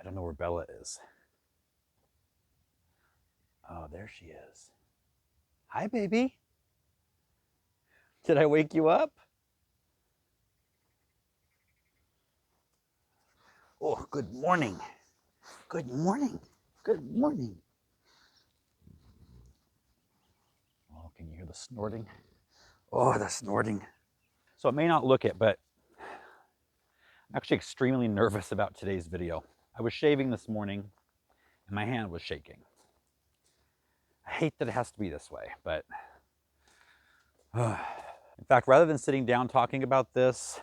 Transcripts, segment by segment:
I don't know where Bella is. Oh, there she is. Hi, baby. Did I wake you up? Oh, good morning. Good morning. Good morning. Oh, can you hear the snorting? Oh, the snorting. So it may not look it, but I'm actually extremely nervous about today's video. I was shaving this morning and my hand was shaking. I hate that it has to be this way, but in fact, rather than sitting down talking about this,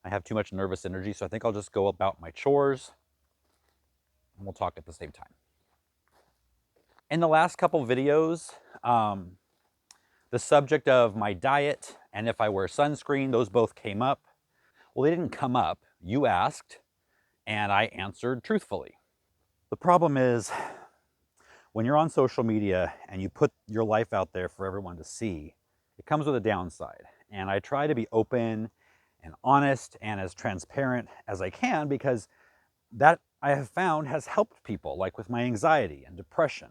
I have too much nervous energy, so I think I'll just go about my chores and we'll talk at the same time. In the last couple videos, the subject of my diet and if I wear sunscreen, those both came up. Well, they didn't come up. You asked, and I answered truthfully. The problem is, when you're on social media and you put your life out there for everyone to see, it comes with a downside. And I try to be open and honest and as transparent as I can because that I have found has helped people, like with my anxiety and depression.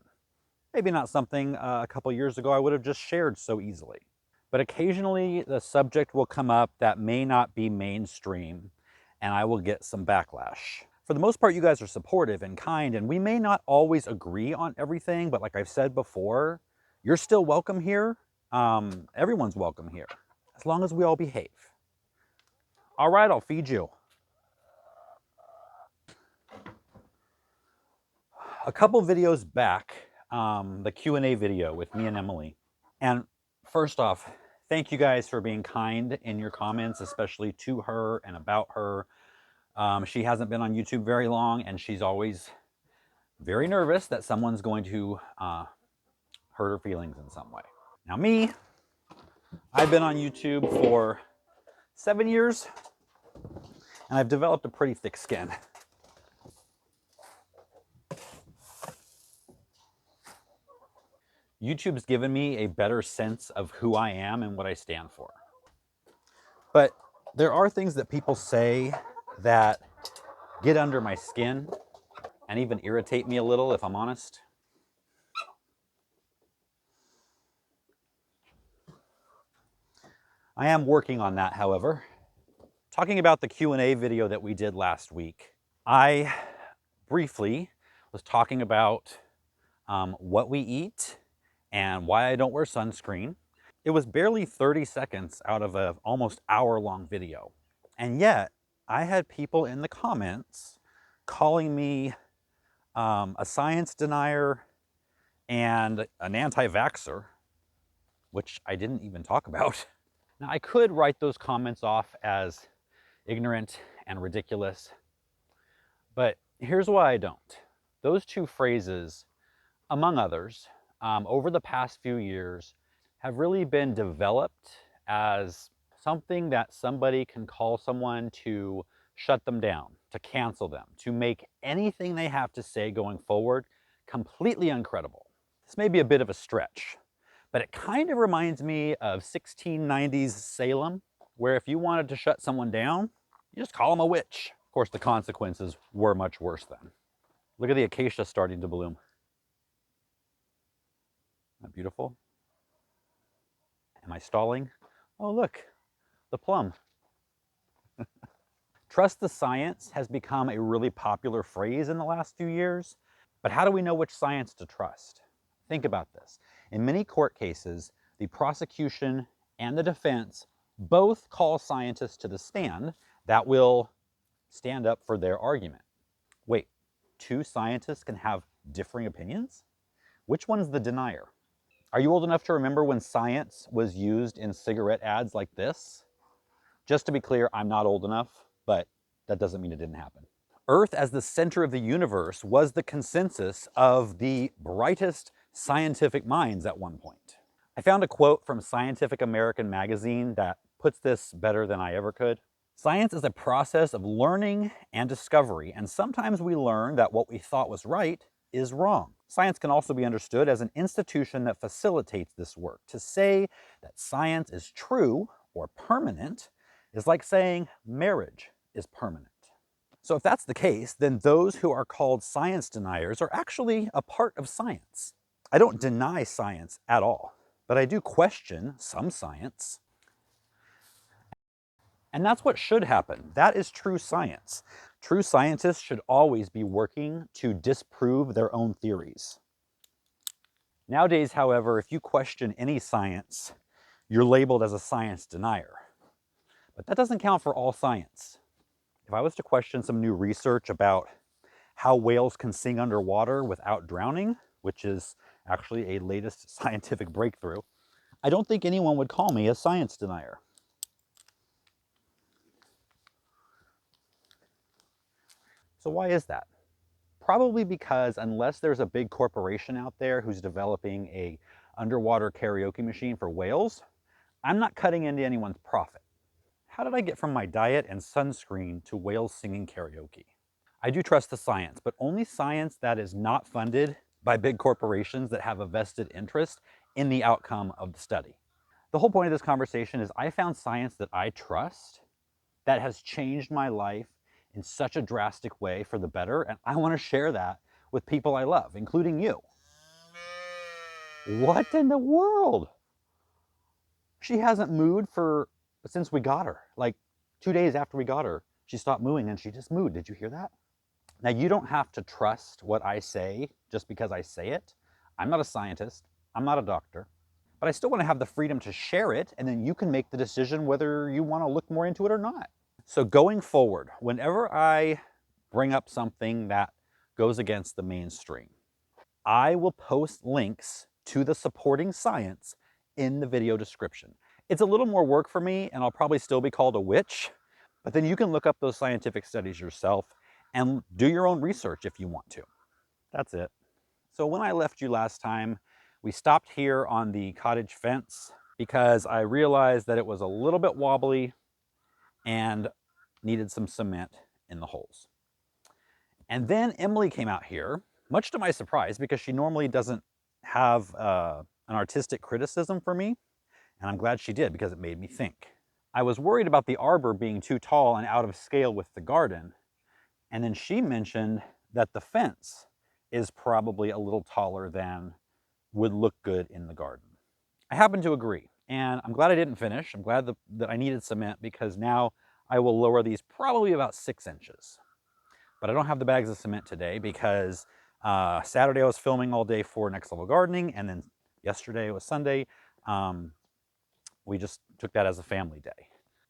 Maybe not something a couple years ago I would have just shared so easily. But occasionally the subject will come up that may not be mainstream and I will get some backlash. For the most part, you guys are supportive and kind, and we may not always agree on everything, but like I've said before, you're still welcome here. Everyone's welcome here, as long as we all behave. All right, I'll feed you. A couple videos back, the Q&A video with me and Emily. And first off, thank you guys for being kind in your comments, especially to her and about her. She hasn't been on YouTube very long, and she's always very nervous that someone's going to hurt her feelings in some way. Now me, I've been on YouTube for 7 years, and I've developed a pretty thick skin. YouTube's given me a better sense of who I am and what I stand for. But there are things that people say that get under my skin and even irritate me a little, if I'm honest. I am working on that, however. Talking about the Q&A video that we did last week, I briefly was talking about what we eat and why I don't wear sunscreen. It was barely 30 seconds out of an almost hour-long video. And yet, I had people in the comments calling me a science denier and an anti-vaxxer, which I didn't even talk about. Now, I could write those comments off as ignorant and ridiculous, but here's why I don't. Those two phrases, among others, over the past few years, have really been developed as something that somebody can call someone to shut them down, to cancel them, to make anything they have to say going forward completely uncredible. This may be a bit of a stretch, but it kind of reminds me of 1690s Salem, where if you wanted to shut someone down, you just call them a witch. Of course, the consequences were much worse then. Look at the acacia starting to bloom. Isn't that beautiful? Am I stalling? Oh, look, the plum. Trust the science has become a really popular phrase in the last few years, but how do we know which science to trust? Think about this. In many court cases, the prosecution and the defense both call scientists to the stand that will stand up for their argument. Wait, two scientists can have differing opinions? Which one's the denier? Are you old enough to remember when science was used in cigarette ads like this? Just to be clear, I'm not old enough, but that doesn't mean it didn't happen. Earth as the center of the universe was the consensus of the brightest scientific minds at one point. I found a quote from Scientific American magazine that puts this better than I ever could. Science is a process of learning and discovery, and sometimes we learn that what we thought was right is wrong. Science can also be understood as an institution that facilitates this work. To say that science is true or permanent is like saying marriage is permanent. So if that's the case, then those who are called science deniers are actually a part of science. I don't deny science at all, but I do question some science. And that's what should happen. That is true science. True scientists should always be working to disprove their own theories. Nowadays, however, if you question any science, you're labeled as a science denier. But that doesn't count for all science. If I was to question some new research about how whales can sing underwater without drowning, which is actually a latest scientific breakthrough, I don't think anyone would call me a science denier. So why is that? Probably because unless there's a big corporation out there who's developing a underwater karaoke machine for whales, I'm not cutting into anyone's profit. How did I get from my diet and sunscreen to whales singing karaoke? I do trust the science, but only science that is not funded by big corporations that have a vested interest in the outcome of the study. The whole point of this conversation is I found science that I trust that has changed my life in such a drastic way for the better, and I want to share that with people I love, including you. What in the world? She hasn't mooed since we got her. Like 2 days after we got her, she stopped mooing and she just mooed. Did you hear that? Now, you don't have to trust what I say just because I say it. I'm not a scientist. I'm not a doctor. But I still want to have the freedom to share it, and then you can make the decision whether you want to look more into it or not. So going forward, whenever I bring up something that goes against the mainstream, I will post links to the supporting science in the video description. It's a little more work for me, and I'll probably still be called a witch, but then you can look up those scientific studies yourself and do your own research if you want to. That's it. So when I left you last time, we stopped here on the cottage fence because I realized that it was a little bit wobbly and needed some cement in the holes. And then Emily came out here, much to my surprise, because she normally doesn't have an artistic criticism for me, and I'm glad she did because it made me think. I was worried about the arbor being too tall and out of scale with the garden, and then she mentioned that the fence is probably a little taller than would look good in the garden. I happen to agree, and I'm glad I didn't finish. I'm glad that I needed cement because now I will lower these probably about 6 inches. But I don't have the bags of cement today because Saturday I was filming all day for Next Level Gardening, and then yesterday was Sunday. We just took that as a family day. Do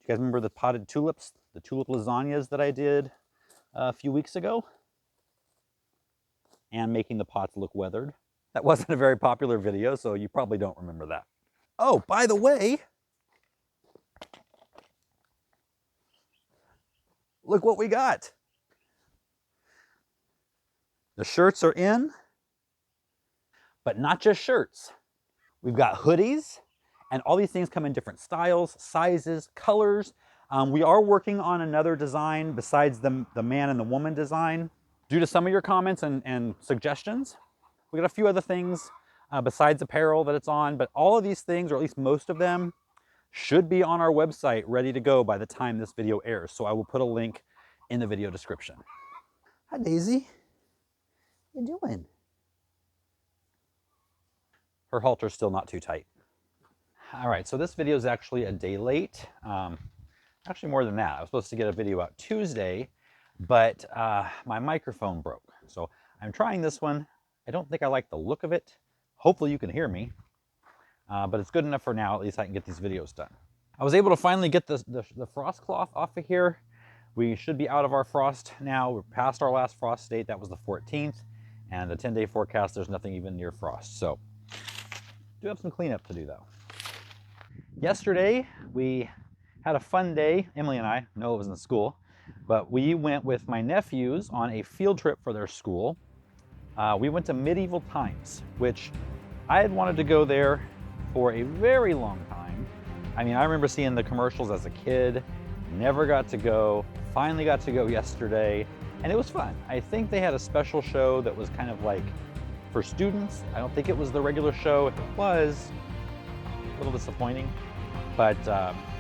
you guys remember the potted tulips, the tulip lasagnas that I did a few weeks ago? And making the pots look weathered. That wasn't a very popular video, so you probably don't remember that. Oh, by the way, look what we got. The shirts are in, but not just shirts. We've got hoodies, and all these things come in different styles, sizes, colors. We are working on another design besides the man and the woman design. Due to some of your comments and suggestions, we got a few other things besides apparel that it's on, but all of these things, or at least most of them, should be on our website ready to go by the time this video airs. So I will put a link in the video description. Hi, Daisy. How you doing? Her halter's still not too tight. All right, so this video is actually a day late. Actually more than that. I was supposed to get a video out Tuesday, but my microphone broke. So I'm trying this one. I don't think I like the look of it. Hopefully you can hear me, but it's good enough for now. At least I can get these videos done. I was able to finally get the frost cloth off of here. We should be out of our frost now. We're past our last frost date. That was the 14th. And the 10-day forecast, there's nothing even near frost. So do have some cleanup to do though. Yesterday, we had a fun day. Emily and I, Noah was in school, but we went with my nephews on a field trip for their school. We went to medieval times, which I had wanted to go there for a very long time. I mean, I remember seeing the commercials as a kid, never got to go, finally got to go yesterday, and it was fun. I think they had a special show that was kind of like for students. I don't think it was the regular show. If it was, a little disappointing. But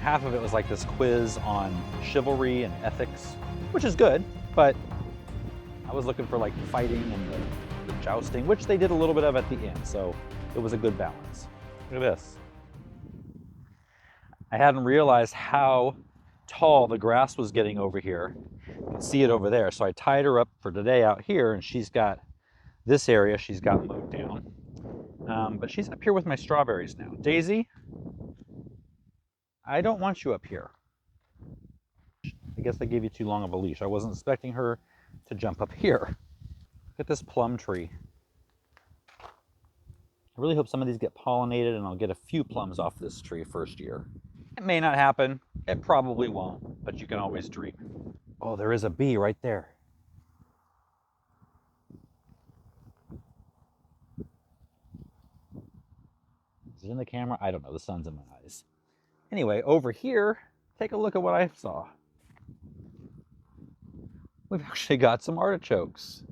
half of it was like this quiz on chivalry and ethics, which is good. but I was looking for like fighting and the jousting, which they did a little bit of at the end, so it was a good balance. Look at this. I hadn't realized how tall the grass was getting over here. You can see it over there. So I tied her up for today out here, and she's got this area she's got mowed down. But she's up here with my strawberries now. Daisy, I don't want you up here. I guess I gave you too long of a leash. I wasn't expecting her to jump up here. Look at this plum tree. I really hope some of these get pollinated and I'll get a few plums off this tree first year. It may not happen. It probably won't, but you can always dream. Oh, there is a bee right there. Is it in the camera? I don't know. The sun's in my eyes. Anyway, over here, take a look at what I saw. We've actually got some artichokes.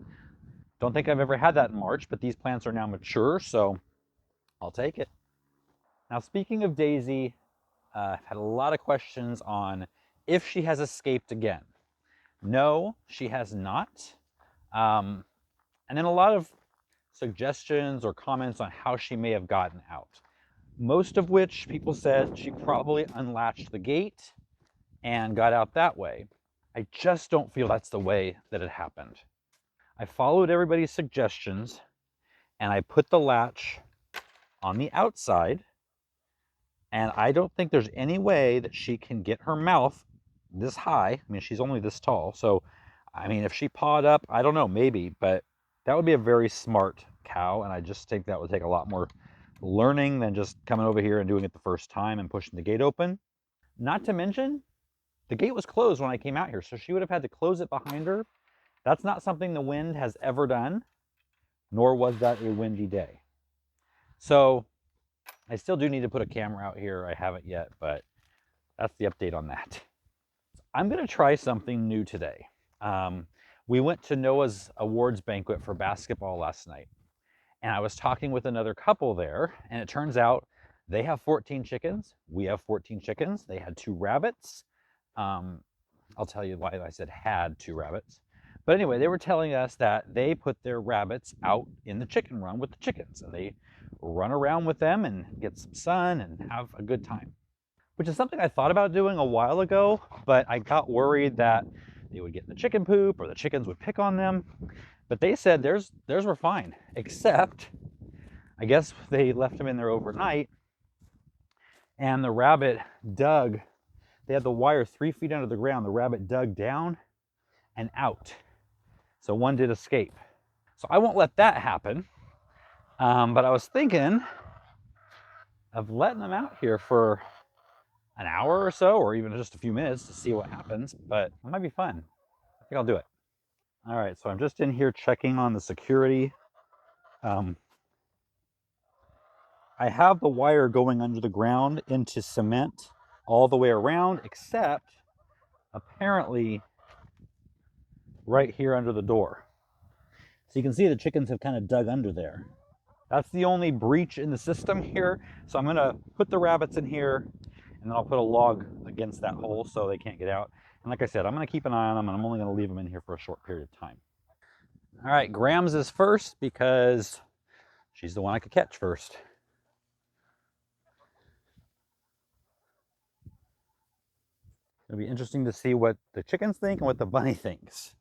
Don't think I've ever had that in March, but these plants are now mature, so I'll take it. Now, speaking of Daisy, I've had a lot of questions on if she has escaped again. No, she has not. And then a lot of suggestions or comments on how she may have gotten out. Most of which people said she probably unlatched the gate and got out that way. I just don't feel that's the way that it happened. I followed everybody's suggestions and I put the latch on the outside, and I don't think there's any way that she can get her mouth this high. I mean, she's only this tall, so I mean, if she pawed up, I don't know, maybe, but that would be a very smart cow, and I just think that would take a lot more learning than just coming over here and doing it the first time and pushing the gate open. Not to mention, the gate was closed when I came out here, so she would have had to close it behind her. That's not something the wind has ever done, nor was that a windy day. So I still do need to put a camera out here. I haven't yet, but that's the update on that. I'm going to try something new today. We went to Noah's awards banquet for basketball last night, and I was talking with another couple there, and it turns out they have 14 chickens. We have 14 chickens. They had 2 rabbits. I'll tell you why I said had 2 rabbits. But anyway, they were telling us that they put their rabbits out in the chicken run with the chickens, and they run around with them and get some sun and have a good time, which is something I thought about doing a while ago, but I got worried that they would get the chicken poop or the chickens would pick on them. But they said theirs were fine, except I guess they left them in there overnight, and the rabbit dug. They had the wire 3 feet under the ground. The rabbit dug down and out. So one did escape. So I won't let that happen. But I was thinking of letting them out here for an hour or so, or even just a few minutes to see what happens. But it might be fun. I think I'll do it. All right, so I'm just in here checking on the security. I have the wire going under the ground into cement all the way around, except apparently right here under the door. So you can see the chickens have kind of dug under there. That's the only breach in the system here. So I'm gonna put the rabbits in here, and then I'll put a log against that hole so they can't get out. And like I said, I'm gonna keep an eye on them, and I'm only gonna leave them in here for a short period of time. All right, Grams is first because she's the one I could catch first. It'll be interesting to see what the chickens think and what the bunny thinks.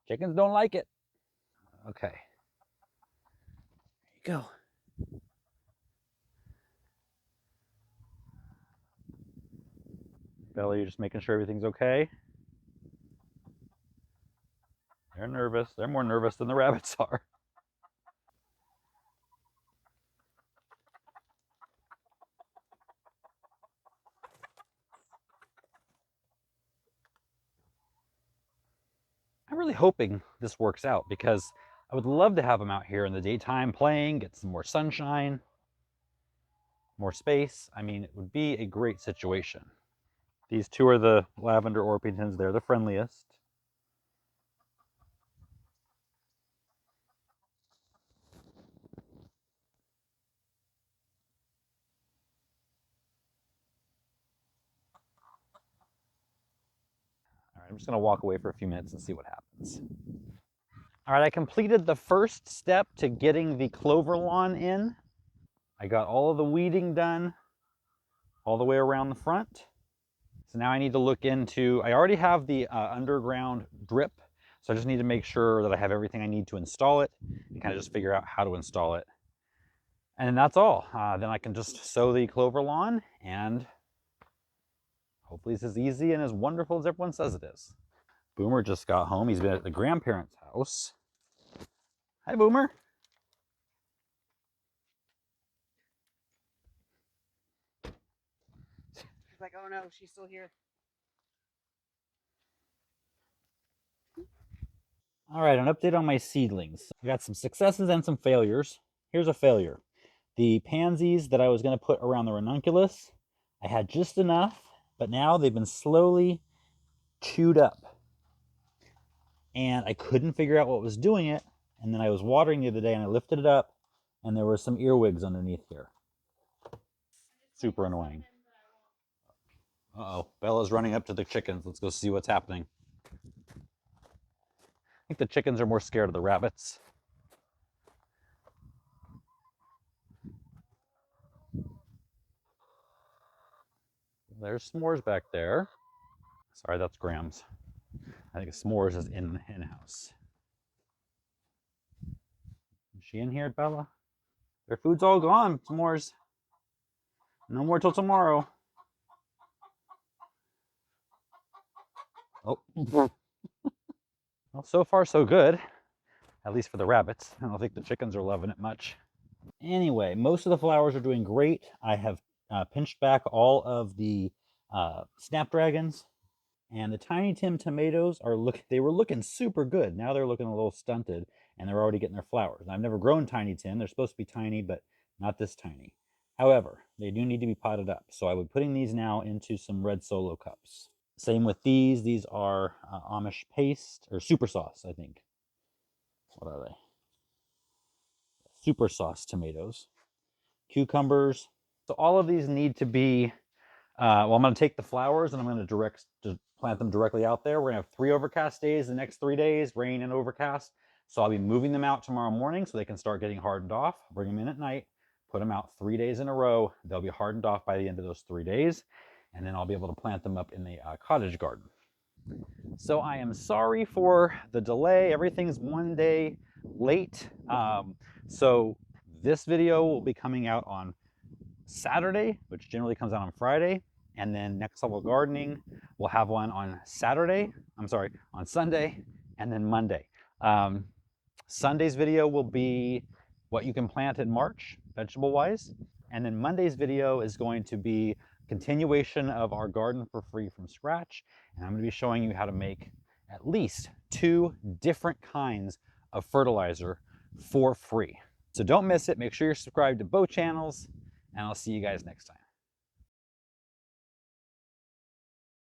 Chickens don't like it. Okay. Here you go. Belly, you're just making sure everything's okay. They're nervous. They're more nervous than the rabbits are. I'm really hoping this works out because I would love to have them out here in the daytime playing, get some more sunshine, more space. I mean, it would be a great situation. These 2 are the lavender Orpingtons. They're the friendliest. I'm just gonna walk away for a few minutes and see what happens. All right, I completed the first step to getting the clover lawn in. I got all of the weeding done all the way around the front. So now I need to look into, I already have the underground drip, so I just need to make sure that I have everything I need to install it and kind of just figure out how to install it. And that's all. Then I can just sow the clover lawn, and hopefully it's as easy and as wonderful as everyone says it is. Boomer just got home. He's been at the grandparents' house. Hi, Boomer. He's like, oh no, she's still here. All right, an update on my seedlings. I got some successes and some failures. Here's a failure. The pansies that I was going to put around the ranunculus, I had just enough, but now they've been slowly chewed up. And I couldn't figure out what was doing it. And then I was watering the other day and I lifted it up and there were some earwigs underneath here. Super annoying. Uh-oh, Bella's running up to the chickens. Let's go see what's happening. I think the chickens are more scared of the rabbits. There's S'mores back there. Sorry, that's Graham's. I think S'mores is in-house. Is she in here, Bella? Their food's all gone, S'mores. No more till tomorrow. Oh. Well, so far so good. At least for the rabbits. I don't think the chickens are loving it much. Anyway, most of the flowers are doing great. I have pinched back all of the snapdragons, and the Tiny Tim tomatoes they were looking super good. Now they're looking a little stunted, and they're already getting their flowers. I've never grown Tiny Tim. They're supposed to be tiny, but not this tiny. However, they do need to be potted up, so I will be putting these now into some red Solo cups. Same with these. These are Amish paste, or super sauce, I think. What are they? Super sauce tomatoes. Cucumbers. So all of these need to be, well, I'm going to take the flowers and I'm going to plant them directly out there. We're going to have 3 overcast days the next 3 days, rain and overcast. So I'll be moving them out tomorrow morning so they can start getting hardened off. Bring them in at night, put them out 3 days in a row. They'll be hardened off by the end of those 3 days. And then I'll be able to plant them up in the cottage garden. So I am sorry for the delay. Everything's 1 day late. So this video will be coming out on Saturday, which generally comes out on Friday. And then Next Level Gardening, we'll have one on on Sunday, and then Monday. Sunday's video will be what you can plant in March, vegetable-wise. And then Monday's video is going to be continuation of our garden for free from scratch. And I'm going to be showing you how to make at least 2 different kinds of fertilizer for free. So don't miss it. Make sure you're subscribed to both channels, and I'll see you guys next time.